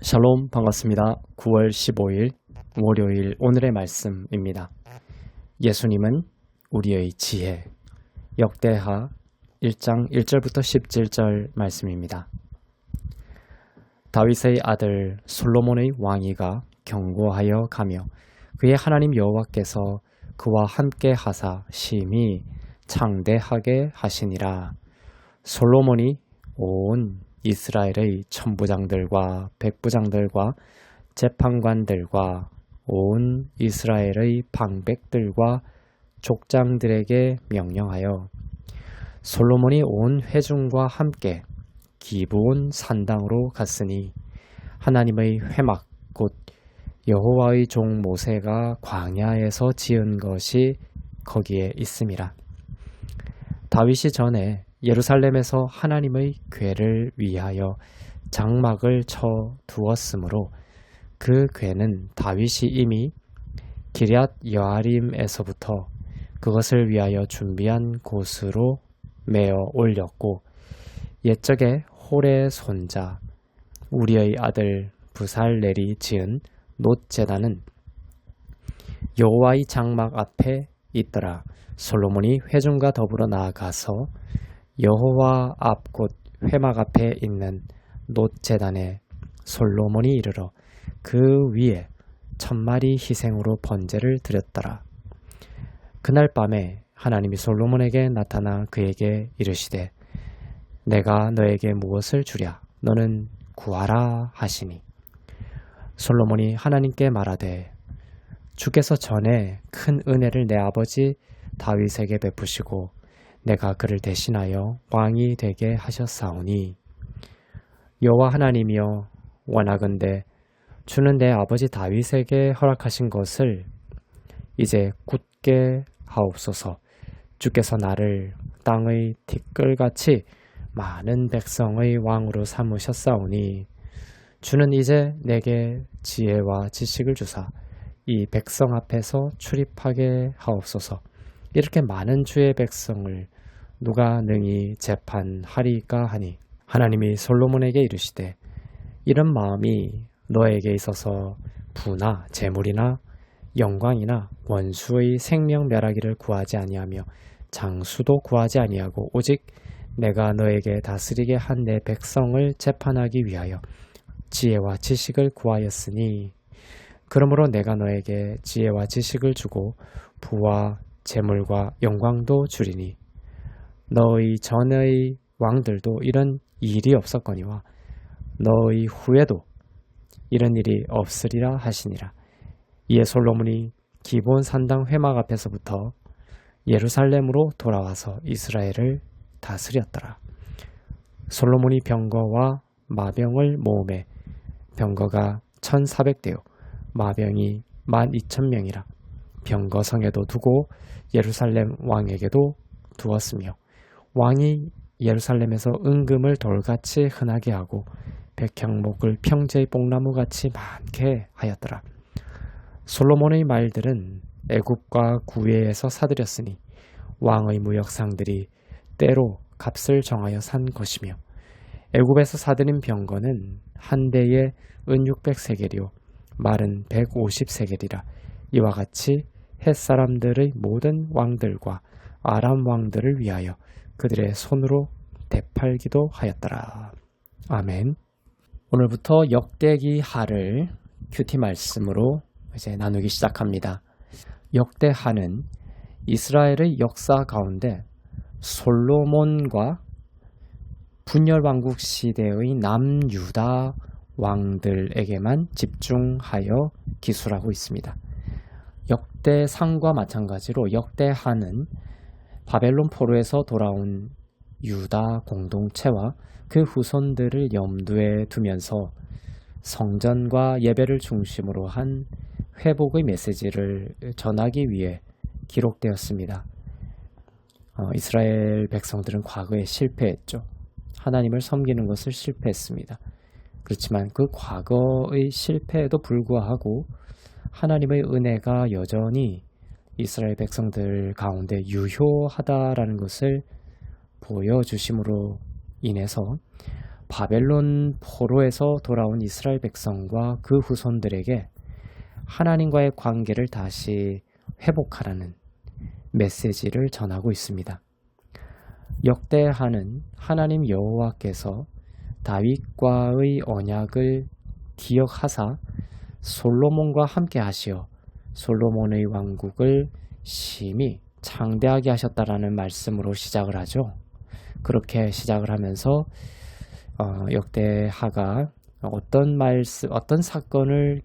샬롬 반갑습니다. 9월 15일 월요일 오늘의 말씀입니다. 예수님은 우리의 지혜. 역대하 1장 1절부터 17절 말씀입니다. 다윗의 아들 솔로몬의 왕위가 견고하여 가며 그의 하나님 여호와께서 그와 함께 하사 심히 창대하게 하시니라. 솔로몬이 온 이스라엘의 천부장들과 백부장들과 재판관들과 온 이스라엘의 방백들과 족장들에게 명령하여 솔로몬이 온 회중과 함께 기브온 산당으로 갔으니 하나님의 회막 곧 여호와의 종 모세가 광야에서 지은 것이 거기에 있음이라. 다윗이 전에 예루살렘에서 하나님의 궤를 위하여 장막을 쳐 두었으므로 그 궤는 다윗이 이미 기럇 여아림에서부터 그것을 위하여 준비한 곳으로 메어 올렸고, 옛적에 홀의 손자 우리의 아들 부살렐이 지은 놋제단은 여호와의 장막 앞에 있더라. 솔로몬이 회중과 더불어 나아가서 여호와 앞 곧 회막 앞에 있는 놋제단에 솔로몬이 이르러 그 위에 1000마리 희생으로 번제를 드렸더라. 그날 밤에 하나님이 솔로몬에게 나타나 그에게 이르시되 내가 너에게 무엇을 주랴? 너는 구하라 하시니, 솔로몬이 하나님께 말하되 주께서 전에 큰 은혜를 내 아버지 다윗에게 베푸시고 내가 그를 대신하여 왕이 되게 하셨사오니, 여호와 하나님이여 원하건대 주는 내 아버지 다윗에게 허락하신 것을 이제 굳게 하옵소서. 주께서 나를 땅의 티끌같이 많은 백성의 왕으로 삼으셨사오니 주는 이제 내게 지혜와 지식을 주사 이 백성 앞에서 출입하게 하옵소서. 이렇게 많은 주의 백성을 누가 능히 재판하리까 하니, 하나님이 솔로몬에게 이르시되 이런 마음이 너에게 있어서 부나 재물이나 영광이나 원수의 생명 멸하기를 구하지 아니하며 장수도 구하지 아니하고 오직 내가 너에게 다스리게 한 내 백성을 재판하기 위하여 지혜와 지식을 구하였으니, 그러므로 내가 너에게 지혜와 지식을 주고 부와 재물과 영광도 주리니 너의 전의 왕들도 이런 일이 없었거니와 너의 후에도 이런 일이 없으리라 하시니라. 이에 솔로몬이 기브온 산당 회막 앞에서부터 예루살렘으로 돌아와서 이스라엘을 다스렸더라. 솔로몬이 병거와 마병을 모으매 병거가 1400대요 마병이 12,000명이라. 병거성에도 두고 예루살렘 왕에게도 두었으며 왕이 예루살렘에서 은금을 돌같이 흔하게 하고 백향목을 평지의 뽕나무같이 많게 하였더라. 솔로몬의 말들은 애굽과 구외에서 사들였으니 왕의 무역상들이 때로 값을 정하여 산 것이며, 애굽에서 사들인 병거는 한 대에 은 600세겔이요 말은 150세겔이라. 이와 같이 햇사람들의 모든 왕들과 아람 왕들을 위하여 그들의 손으로 되팔기도 하였더라. 아멘. 오늘부터 역대기하를 큐티 말씀으로 이제 나누기 시작합니다. 역대하는 이스라엘의 역사 가운데 솔로몬과 분열왕국 시대의 남유다 왕들에게만 집중하여 기술하고 있습니다. 역대상과 마찬가지로 역대하는 바벨론 포로에서 돌아온 유다 공동체와 그 후손들을 염두에 두면서 성전과 예배를 중심으로 한 회복의 메시지를 전하기 위해 기록되었습니다. 이스라엘 백성들은 과거에 실패했죠. 하나님을 섬기는 것을 실패했습니다. 그렇지만 그 과거의 실패에도 불구하고 하나님의 은혜가 여전히 이스라엘 백성들 가운데 유효하다라는 것을 보여주심으로 인해서 바벨론 포로에서 돌아온 이스라엘 백성과 그 후손들에게 하나님과의 관계를 다시 회복하라는 메시지를 전하고 있습니다. 역대하는 하나님 여호와께서 다윗과의 언약을 기억하사 솔로몬과 함께 하시어 솔로몬의 왕국을 심히 창대하게 하셨다라는 말씀으로 시작을 하죠. 그렇게 시작을 하면서 역대하가 어떤 사건을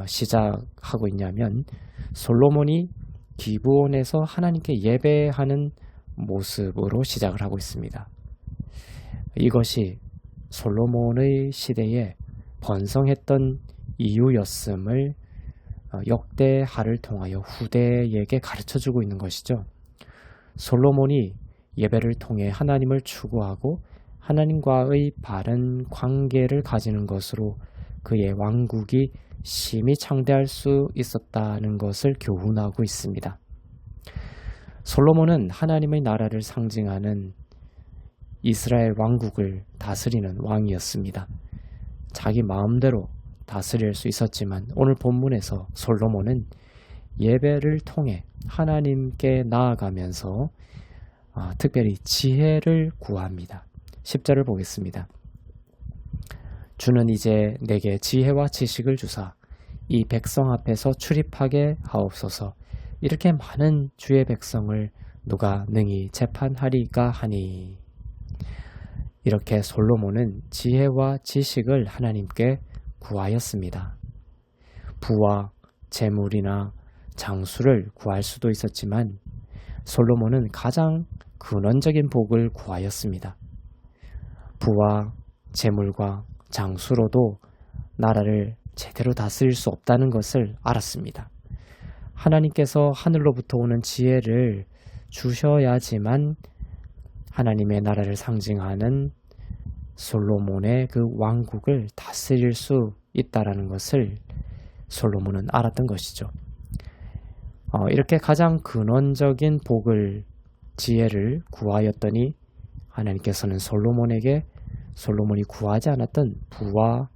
시작하고 있냐면 솔로몬이 기브온에서 하나님께 예배하는 모습으로 시작을 하고 있습니다. 이것이 솔로몬의 시대에 번성했던 이유였음을 역대하를 통하여 후대에게 가르쳐주고 있는 것이죠. 솔로몬이 예배를 통해 하나님을 추구하고 하나님과의 바른 관계를 가지는 것으로 그의 왕국이 심히 창대할 수 있었다는 것을 교훈하고 있습니다. 솔로몬은 하나님의 나라를 상징하는 이스라엘 왕국을 다스리는 왕이었습니다. 자기 마음대로 다스릴 수 있었지만 오늘 본문에서 솔로몬은 예배를 통해 하나님께 나아가면서 특별히 지혜를 구합니다. 10절을 보겠습니다. 주는 이제 내게 지혜와 지식을 주사 이 백성 앞에서 출입하게 하옵소서. 이렇게 많은 주의 백성을 누가 능히 재판하리까 하니. 이렇게 솔로몬은 지혜와 지식을 하나님께 구하였습니다. 부와 재물이나 장수를 구할 수도 있었지만 솔로몬은 가장 근원적인 복을 구하였습니다. 부와 재물과 장수로도 나라를 제대로 다스릴 수 없다는 것을 알았습니다. 하나님께서 하늘로부터 오는 지혜를 주셔야지만 하나님의 나라를 상징하는 솔로몬의 그 왕국을 다스릴 수 있다라는 것을 솔로몬은 알았던 것이죠. 이렇게 가장 근원적인 복을, 지혜를 구하였더니 하나님께서는 솔로몬에게 솔로몬이 구하지 않았던 부와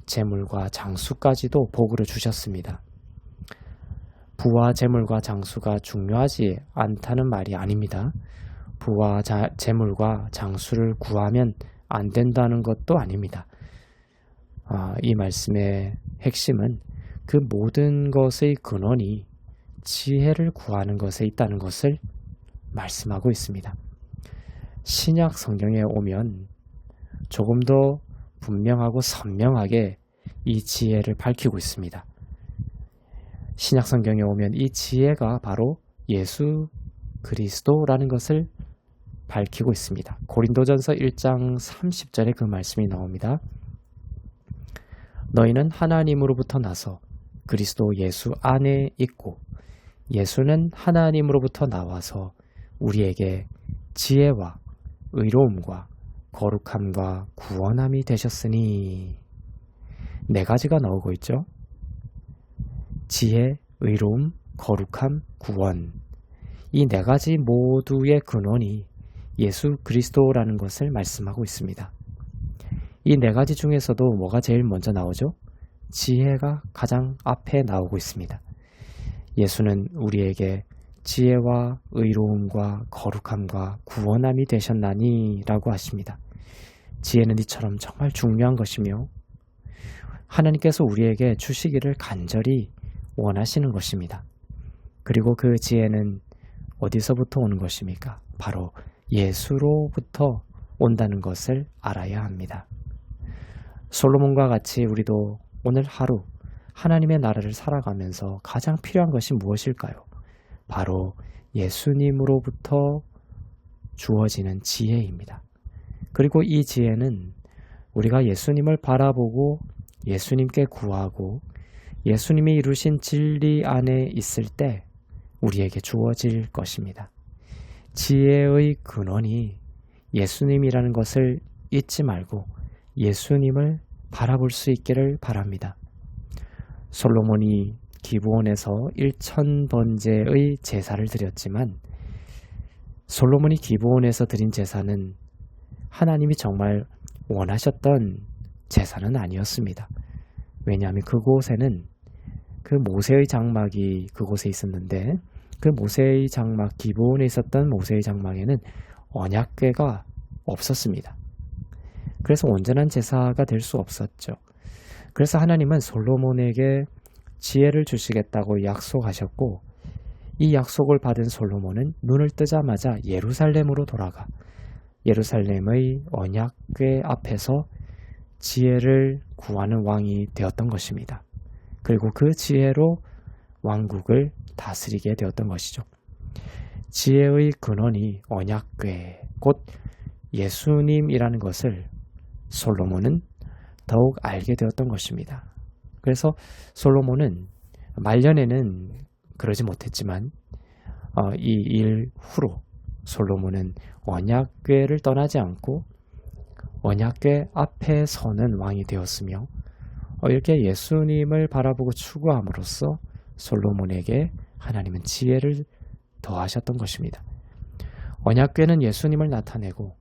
재물과 장수까지도 복으로 주셨습니다. 부와 재물과 장수가 중요하지 않다는 말이 아닙니다. 부와 재물과 장수를 구하면 안 된다는 것도 아닙니다. 이 말씀의 핵심은 그 모든 것의 근원이 지혜를 구하는 것에 있다는 것을 말씀하고 있습니다. 신약 성경에 오면 조금 더 분명하고 선명하게 이 지혜를 밝히고 있습니다. 신약 성경에 오면 이 지혜가 바로 예수 그리스도라는 것을 밝히고 있습니다. 고린도전서 1장 30절에 그 말씀이 나옵니다. 너희는 하나님으로부터 나서 그리스도 예수 안에 있고 예수는 하나님으로부터 나와서 우리에게 지혜와 의로움과 거룩함과 구원함이 되셨으니. 네 가지가 나오고 있죠. 지혜, 의로움, 거룩함, 구원. 이 네 가지 모두의 근원이 예수 그리스도라는 것을 말씀하고 있습니다. 이 네 가지 중에서도 뭐가 제일 먼저 나오죠? 지혜가 가장 앞에 나오고 있습니다. 예수는 우리에게 지혜와 의로움과 거룩함과 구원함이 되셨나니 라고 하십니다. 지혜는 이처럼 정말 중요한 것이며 하나님께서 우리에게 주시기를 간절히 원하시는 것입니다. 그리고 그 지혜는 어디서부터 오는 것입니까? 바로 예수로부터 온다는 것을 알아야 합니다. 솔로몬과 같이 우리도 오늘 하루 하나님의 나라를 살아가면서 가장 필요한 것이 무엇일까요? 바로 예수님으로부터 주어지는 지혜입니다. 그리고 이 지혜는 우리가 예수님을 바라보고 예수님께 구하고 예수님이 이루신 진리 안에 있을 때 우리에게 주어질 것입니다. 지혜의 근원이 예수님이라는 것을 잊지 말고 예수님을 바라볼 수 있기를 바랍니다. 솔로몬이 기브온에서 1000번제의 제사를 드렸지만 솔로몬이 기브온에서 드린 제사는 하나님이 정말 원하셨던 제사는 아니었습니다. 왜냐하면 그곳에는 그 모세의 장막이 그곳에 있었는데 그 모세의 장막, 기브온에 있었던 모세의 장막에는 언약궤가 없었습니다. 그래서 온전한 제사가 될 수 없었죠. 그래서 하나님은 솔로몬에게 지혜를 주시겠다고 약속하셨고 이 약속을 받은 솔로몬은 눈을 뜨자마자 예루살렘으로 돌아가 예루살렘의 언약궤 앞에서 지혜를 구하는 왕이 되었던 것입니다. 그리고 그 지혜로 왕국을 다스리게 되었던 것이죠. 지혜의 근원이 언약궤, 곧 예수님이라는 것을 솔로몬은 더욱 알게 되었던 것입니다. 그래서 솔로몬은 말년에는 그러지 못했지만 이 일 후로 솔로몬은 언약궤를 떠나지 않고 언약궤 앞에 서는 왕이 되었으며 이렇게 예수님을 바라보고 추구함으로써 솔로몬에게 하나님은 지혜를 더하셨던 것입니다. 언약궤는 예수님을 나타내고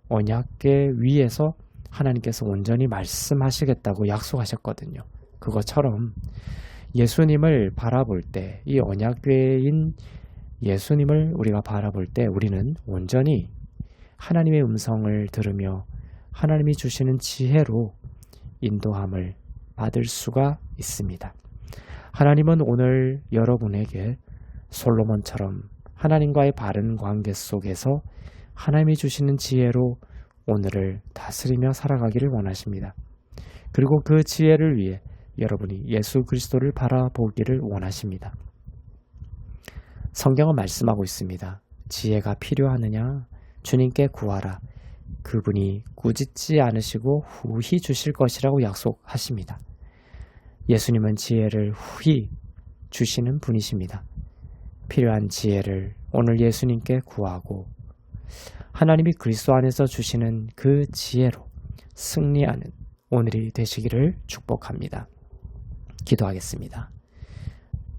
언약궤 위에서 하나님께서 온전히 말씀하시겠다고 약속하셨거든요. 그것처럼 예수님을 바라볼 때, 이 언약궤인 예수님을 우리가 바라볼 때 우리는 온전히 하나님의 음성을 들으며 하나님이 주시는 지혜로 인도함을 받을 수가 있습니다. 하나님은 오늘 여러분에게 솔로몬처럼 하나님과의 바른 관계 속에서 하나님이 주시는 지혜로 오늘을 다스리며 살아가기를 원하십니다. 그리고 그 지혜를 위해 여러분이 예수 그리스도를 바라보기를 원하십니다. 성경은 말씀하고 있습니다. 지혜가 필요하느냐? 주님께 구하라. 그분이 꾸짖지 않으시고 후히 주실 것이라고 약속하십니다. 예수님은 지혜를 후히 주시는 분이십니다. 필요한 지혜를 오늘 예수님께 구하고 하나님이 그리스도 안에서 주시는 그 지혜로 승리하는 오늘이 되시기를 축복합니다. 기도하겠습니다.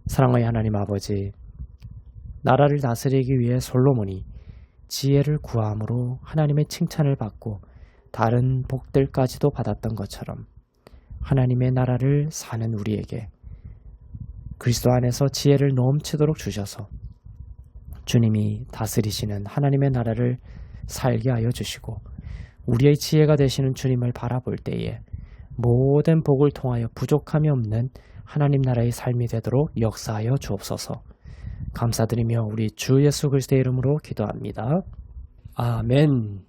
사랑의 하나님 아버지, 나라를 다스리기 위해 솔로몬이 지혜를 구함으로 하나님의 칭찬을 받고 다른 복들까지도 받았던 것처럼 하나님의 나라를 사는 우리에게 그리스도 안에서 지혜를 넘치도록 주셔서 주님이 다스리시는 하나님의 나라를 살게 하여 주시고 우리의 지혜가 되시는 주님을 바라볼 때에 모든 복을 통하여 부족함이 없는 하나님 나라의 삶이 되도록 역사하여 주옵소서. 감사드리며 우리 주 예수 그리스도의 이름으로 기도합니다. 아멘.